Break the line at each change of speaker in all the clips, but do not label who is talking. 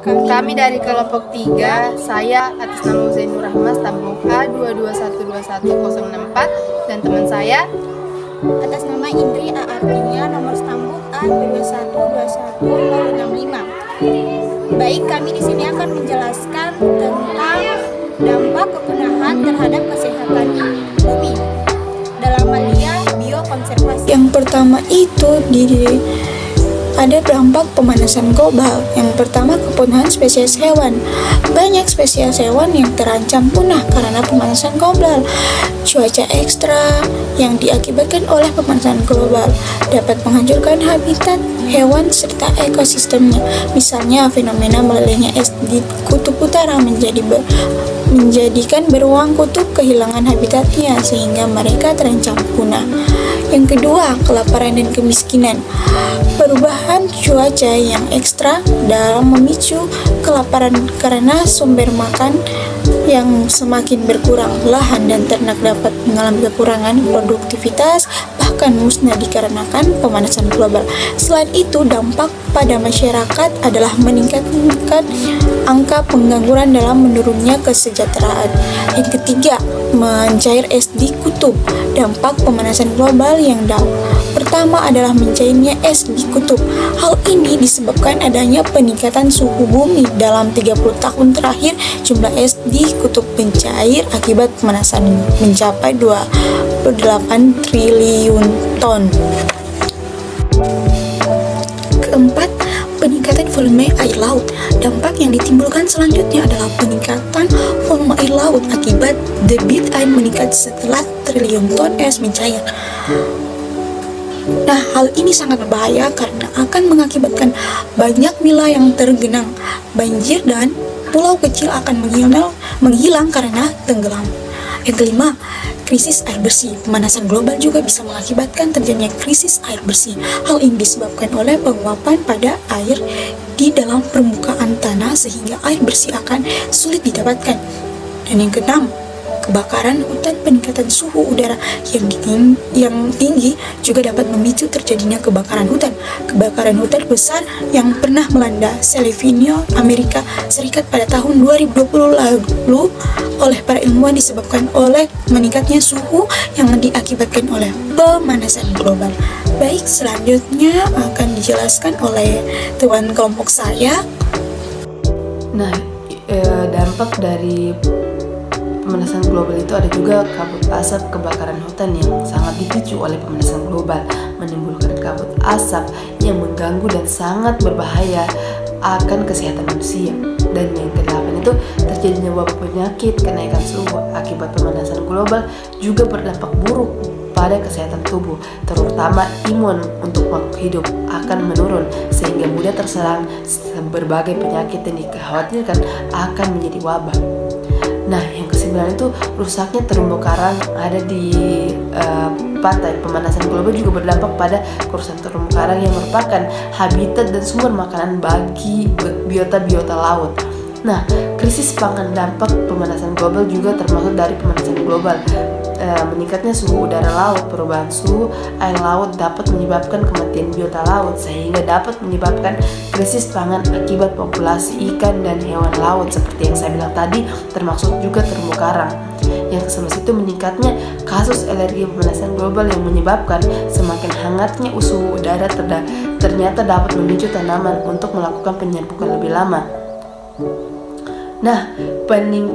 Kami dari kelompok 3, saya atas nama Zainur Rahmas tabung A221211064 dan teman saya
atas nama Indri A. nomor stambuk A2121065. Baik, kami di sini akan menjelaskan tentang dampak kepunahan terhadap kesehatan bumi dalam hal biokonservasi.
Yang pertama itu ada dampak pemanasan global. Yang pertama, kepunahan spesies hewan. Banyak spesies hewan yang terancam punah karena pemanasan global. Cuaca ekstrim yang diakibatkan oleh pemanasan global dapat menghancurkan habitat hewan serta ekosistemnya. Misalnya, fenomena melelehnya es di kutub utara menjadikan beruang kutub kehilangan habitatnya sehingga mereka terancam punah. Yang kedua, kelaparan dan kemiskinan. Perubahan cuaca yang ekstra dalam memicu kelaparan karena sumber makan yang semakin berkurang. Lahan dan ternak dapat mengalami kekurangan produktivitas, bahkan musnah dikarenakan pemanasan global. Selain itu, dampak pada masyarakat adalah meningkatkan angka pengangguran dalam menurunnya kesejahteraan. Yang ketiga, mencair es di kutub. Dampak pemanasan global yang pertama adalah mencairnya es di kutub. Hal ini disebabkan adanya peningkatan suhu bumi. Dalam 30 tahun terakhir, jumlah es di kutub mencair akibat pemanasan mencapai 28 triliun ton. Keempat, peningkatan volume air laut. Dampak yang ditimbulkan selanjutnya adalah peningkatan volume air laut akibat debit air meningkat setelah triliun ton es mencair. Nah, hal ini sangat berbahaya karena akan mengakibatkan banyak wilayah yang tergenang banjir dan pulau kecil akan menghilang karena tenggelam. Yang kelima, krisis air bersih. Pemanasan global juga bisa mengakibatkan terjadinya krisis air bersih. Hal ini disebabkan oleh penguapan pada air di dalam permukaan tanah sehingga air bersih akan sulit didapatkan. Dan yang keenam, kebakaran hutan. Peningkatan suhu udara yang tinggi juga dapat memicu terjadinya kebakaran hutan. Kebakaran hutan besar yang pernah melanda California, Amerika Serikat pada tahun 2020 lalu oleh para ilmuwan disebabkan oleh meningkatnya suhu yang diakibatkan oleh pemanasan global. Baik, selanjutnya akan dijelaskan oleh teman kelompok saya.
Nah, dampak dari pemanasan global itu ada juga kabut asap kebakaran hutan yang sangat dipicu oleh pemanasan global, menimbulkan kabut asap yang mengganggu dan sangat berbahaya akan kesehatan manusia. Dan yang kedelapan itu terjadinya wabah penyakit. Kenaikan suhu akibat pemanasan global juga berdampak buruk pada kesehatan tubuh, terutama imun untuk makhluk hidup akan menurun sehingga mudah terserang berbagai penyakit yang dikhawatirkan akan menjadi wabah. Nah, yang kesembilan itu rusaknya terumbu karang ada di pantai. Pemanasan global juga berdampak pada kerusakan terumbu karang yang merupakan habitat dan sumber makanan bagi biota-biota laut. Nah, krisis pangan. Dampak pemanasan global juga termasuk dari pemanasan global. Meningkatnya suhu udara laut, perubahan suhu air laut dapat menyebabkan kematian biota laut sehingga dapat menyebabkan krisis pangan akibat populasi ikan dan hewan laut seperti yang saya bilang tadi, termasuk juga terumbu karang. Yang ke-11 itu meningkatnya kasus alergi pemanasan global yang menyebabkan semakin hangatnya suhu udara ternyata dapat memicu tanaman untuk melakukan penyerbukan lebih lama. Nah,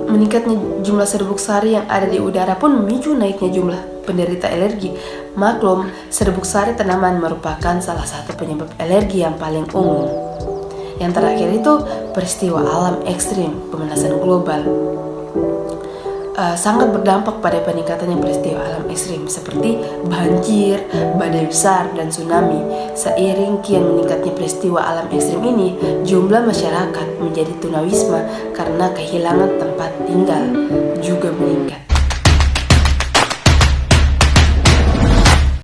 meningkatnya jumlah serbuk sari yang ada di udara pun memicu naiknya jumlah penderita alergi. Maklum, serbuk sari tanaman merupakan salah satu penyebab alergi yang paling umum. Yang terakhir itu peristiwa alam ekstrim pemanasan global. Sangat berdampak pada peningkatannya peristiwa alam ekstrim seperti banjir, badai besar, dan tsunami. Seiring kian meningkatnya peristiwa alam ekstrim ini, jumlah masyarakat menjadi tunawisma karena kehilangan tempat tinggal juga meningkat.